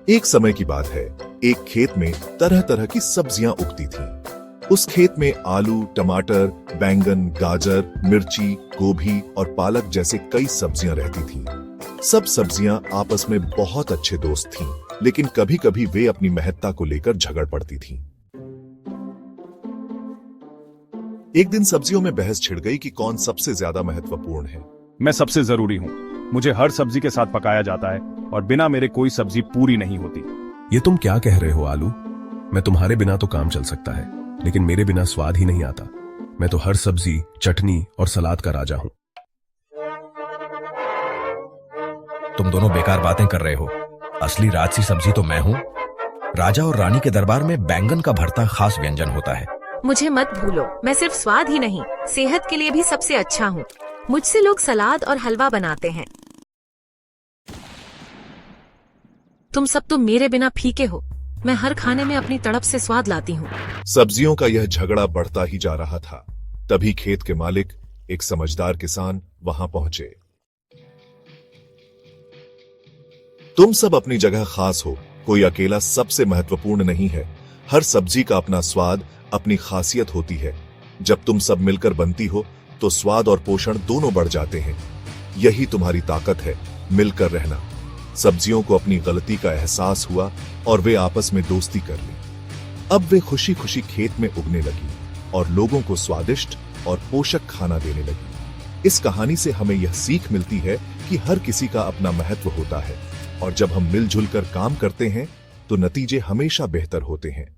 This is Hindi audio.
एक समय की बात है, एक खेत में तरह तरह की सब्जियां उगती थीं। उस खेत में आलू, टमाटर, बैंगन, गाजर, मिर्ची, गोभी और पालक जैसे कई सब्जियां रहती थीं। सब सब्जियां आपस में बहुत अच्छे दोस्त थीं, लेकिन कभी कभी वे अपनी महत्ता को लेकर झगड़ पड़ती थीं। एक दिन सब्जियों में बहस छिड़ गई कि कौन सबसे ज्यादा महत्वपूर्ण है। मैं सबसे जरूरी हूँ। मुझे हर सब्जी के साथ पकाया जाता है और बिना मेरे कोई सब्जी पूरी नहीं होती। ये तुम क्या कह रहे हो आलू? मैं तुम्हारे बिना तो काम चल सकता है, लेकिन मेरे बिना स्वाद ही नहीं आता। मैं तो हर सब्जी, चटनी और सलाद का राजा हूँ। तुम दोनों बेकार बातें कर रहे हो। असली राजसी सब्जी तो मैं हूँ। राजा और रानी के दरबार में बैंगन का भरता खास व्यंजन होता है। मुझे मत भूलो, मैं सिर्फ स्वाद ही नहीं, सेहत के लिए भी सबसे अच्छा हूँ। मुझसे लोग सलाद और हलवा बनाते हैं। तुम सब तो मेरे बिना फीके हो। मैं हर खाने में अपनी तड़प से स्वाद लाती हूँ। सब्जियों का यह झगड़ा बढ़ता ही जा रहा था। तभी खेत के मालिक, एक समझदार किसान, वहां पहुंचे। तुम सब अपनी जगह खास हो, कोई अकेला सबसे महत्वपूर्ण नहीं है। हर सब्जी का अपना स्वाद, अपनी खासियत होती है। जब तुम सब मिलकर बनती हो तो स्वाद और पोषण दोनों बढ़ जाते हैं। यही तुम्हारी ताकत है, मिलकर रहना। सब्जियों को अपनी गलती का एहसास हुआ और वे आपस में दोस्ती कर ली। अब वे खुशी खुशी खेत में उगने लगी और लोगों को स्वादिष्ट और पोषक खाना देने लगी। इस कहानी से हमें यह सीख मिलती है कि हर किसी का अपना महत्व होता है और जब हम मिलजुल कर काम करते हैं तो नतीजे हमेशा बेहतर होते हैं।